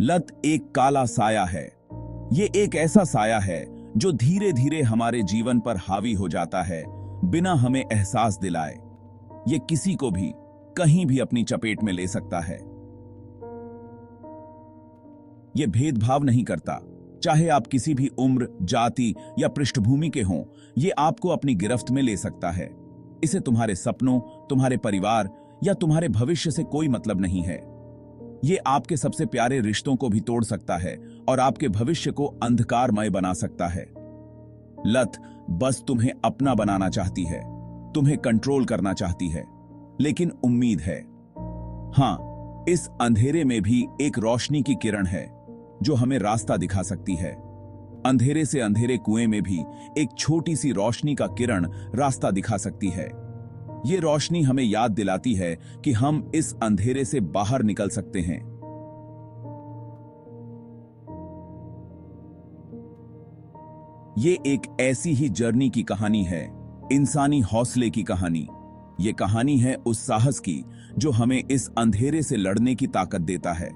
लत एक काला साया है। ये एक ऐसा साया है जो धीरे धीरे हमारे जीवन पर हावी हो जाता है, बिना हमें एहसास दिलाए। ये किसी को भी कहीं भी अपनी चपेट में ले सकता है। ये भेदभाव नहीं करता, चाहे आप किसी भी उम्र, जाति या पृष्ठभूमि के हों, ये आपको अपनी गिरफ्त में ले सकता है। इसे तुम्हारे सपनों, तुम्हारे परिवार या तुम्हारे भविष्य से कोई मतलब नहीं है। ये आपके सबसे प्यारे रिश्तों को भी तोड़ सकता है और आपके भविष्य को अंधकारमय बना सकता है। लत बस तुम्हें अपना बनाना चाहती है, तुम्हें कंट्रोल करना चाहती है, लेकिन उम्मीद है, हां, इस अंधेरे में भी एक रोशनी की किरण है जो हमें रास्ता दिखा सकती है। अंधेरे से अंधेरे कुएं में भी एक छोटी सी रोशनी का किरण रास्ता दिखा सकती है। ये रोशनी हमें याद दिलाती है कि हम इस अंधेरे से बाहर निकल सकते हैं। ये एक ऐसी ही जर्नी की कहानी है, इंसानी हौसले की कहानी। ये कहानी है उस साहस की जो हमें इस अंधेरे से लड़ने की ताकत देता है,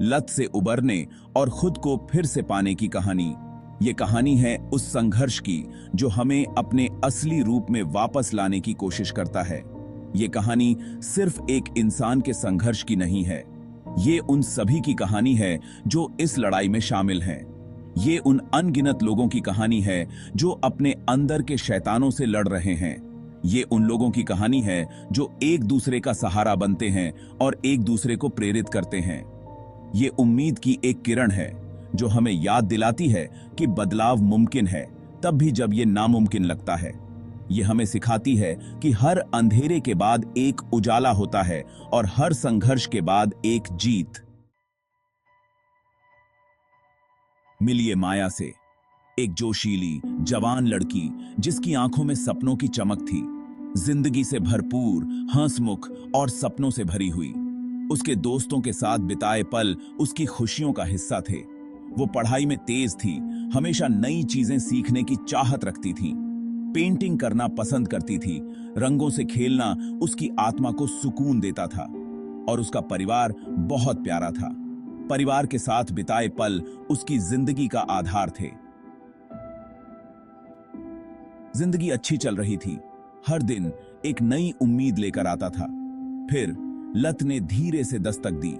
लत से उबरने और खुद को फिर से पाने की कहानी। ये कहानी है उस संघर्ष की जो हमें अपने असली रूप में वापस लाने की कोशिश करता है। ये कहानी सिर्फ एक इंसान के संघर्ष की नहीं है, ये उन सभी की कहानी है जो इस लड़ाई में शामिल हैं। ये उन अनगिनत लोगों की कहानी है जो अपने अंदर के शैतानों से लड़ रहे हैं। ये उन लोगों की कहानी है जो एक दूसरे का सहारा बनते हैं और एक दूसरे को प्रेरित करते हैं। ये उम्मीद की एक किरण है जो हमें याद दिलाती है कि बदलाव मुमकिन है, तब भी जब ये नामुमकिन लगता है। ये हमें सिखाती है कि हर अंधेरे के बाद एक उजाला होता है और हर संघर्ष के बाद एक जीत। मिलिए माया से, एक जोशीली, जवान लड़की जिसकी आंखों में सपनों की चमक थी, जिंदगी से भरपूर, हंसमुख और सपनों से भरी हुई। उसके दोस्तों के साथ बिताए पल उसकी खुशियों का हिस्सा थे। वो पढ़ाई में तेज थी, हमेशा नई चीजें सीखने की चाहत रखती थी, पेंटिंग करना पसंद करती थी, रंगों से खेलना उसकी आत्मा को सुकून देता था। और उसका परिवार बहुत प्यारा था। परिवार के साथ बिताए पल उसकी जिंदगी का आधार थे। जिंदगी अच्छी चल रही थी, हर दिन एक नई उम्मीद लेकर आता था। फिर लत ने धीरे से दस्तक दी।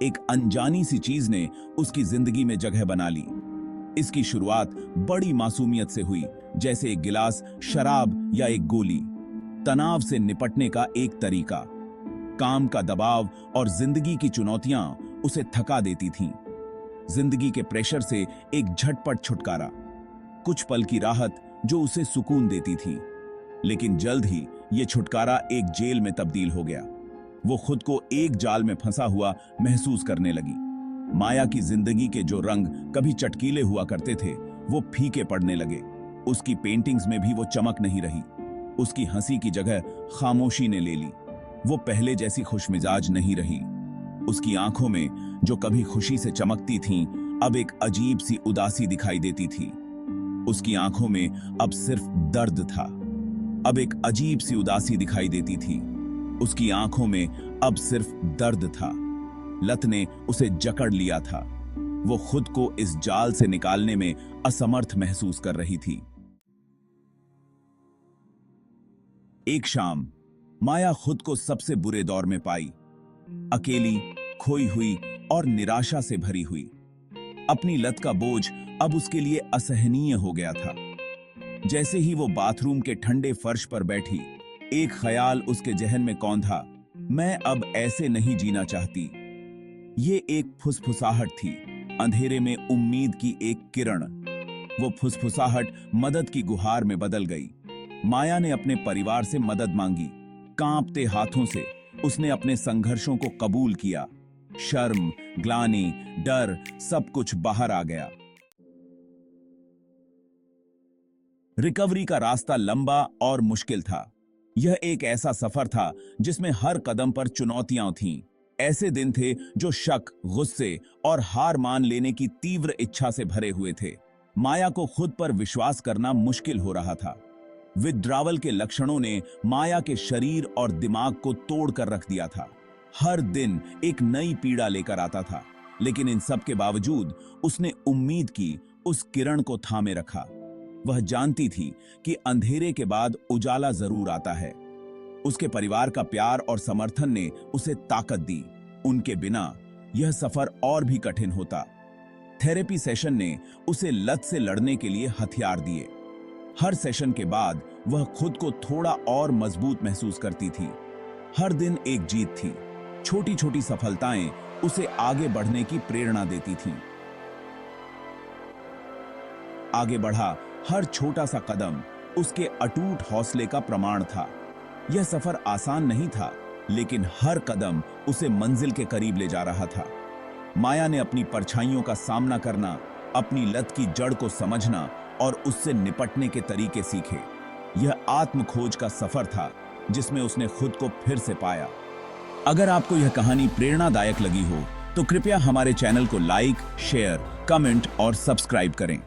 एक अनजानी सी चीज ने उसकी जिंदगी में जगह बना ली। इसकी शुरुआत बड़ी मासूमियत से हुई, जैसे एक गिलास शराब या एक गोली। तनाव से निपटने का एक तरीका। काम का दबाव और जिंदगी की चुनौतियां उसे थका देती थीं। जिंदगी के प्रेशर से एक झटपट छुटकारा, कुछ पल की राहत जो उसे सुकून देती थी। लेकिन जल्द ही यह छुटकारा एक जेल में तब्दील हो गया। वो खुद को एक जाल में फंसा हुआ महसूस करने लगी। माया की जिंदगी के जो रंग कभी चटकीले हुआ करते थे, वो फीके पड़ने लगे। उसकी पेंटिंग्स में भी वो चमक नहीं रही। उसकी हंसी की जगह खामोशी ने ले ली। वो पहले जैसी खुशमिजाज नहीं रही। उसकी आंखों में जो कभी खुशी से चमकती थीं, अब एक अजीब सी उदासी दिखाई देती थी। उसकी आंखों में अब सिर्फ दर्द था। अब एक अजीब सी उदासी दिखाई देती थी। उसकी आंखों में अब सिर्फ दर्द था। लत ने उसे जकड़ लिया था। वो खुद को इस जाल से निकालने में असमर्थ महसूस कर रही थी। एक शाम माया खुद को सबसे बुरे दौर में पाई, अकेली, खोई हुई और निराशा से भरी हुई। अपनी लत का बोझ अब उसके लिए असहनीय हो गया था। जैसे ही वो बाथरूम के ठंडे फर्श पर बैठी, एक ख्याल उसके जहन में कौंधा, मैं अब ऐसे नहीं जीना चाहती। ये एक फुसफुसाहट थी, अंधेरे में उम्मीद की एक किरण। वो फुसफुसाहट मदद की गुहार में बदल गई। माया ने अपने परिवार से मदद मांगी। कांपते हाथों से उसने अपने संघर्षों को कबूल किया। शर्म, ग्लानि, डर, सब कुछ बाहर आ गया। रिकवरी का रास्ता लंबा और मुश्किल था। यह एक ऐसा सफर था जिसमें हर कदम पर चुनौतियां थीं। ऐसे दिन थे जो शक, गुस्से और हार मान लेने की तीव्र इच्छा से भरे हुए थे। माया को खुद पर विश्वास करना मुश्किल हो रहा था। विथड्रावल के लक्षणों ने माया के शरीर और दिमाग को तोड़ कर रख दिया था। हर दिन एक नई पीड़ा लेकर आता था। लेकिन इन सब के बावजूद उसने उम्मीद की, उस किरण को थामे रखा। वह जानती थी कि अंधेरे के बाद उजाला जरूर आता है। उसके परिवार का प्यार और समर्थन ने उसे ताकत दी। उनके बिना यह सफर और भी कठिन होता। थेरेपी सेशन ने उसे लत से लड़ने के लिए हथियार दिए। हर सेशन के बाद वह खुद को थोड़ा और मजबूत महसूस करती थी। हर दिन एक जीत थी। छोटी छोटी सफलताएं उसे आगे बढ़ने की प्रेरणा देती थीं। आगे बढ़ा हर छोटा सा कदम उसके अटूट हौसले का प्रमाण था। यह सफर आसान नहीं था, लेकिन हर कदम उसे मंजिल के करीब ले जा रहा था। माया ने अपनी परछाइयों का सामना करना, अपनी लत की जड़ को समझना और उससे निपटने के तरीके सीखे। यह आत्म खोज का सफर था जिसमें उसने खुद को फिर से पाया। अगर आपको यह कहानी प्रेरणादायक लगी हो तो कृपया हमारे चैनल को लाइक, शेयर, कमेंट और सब्सक्राइब करें।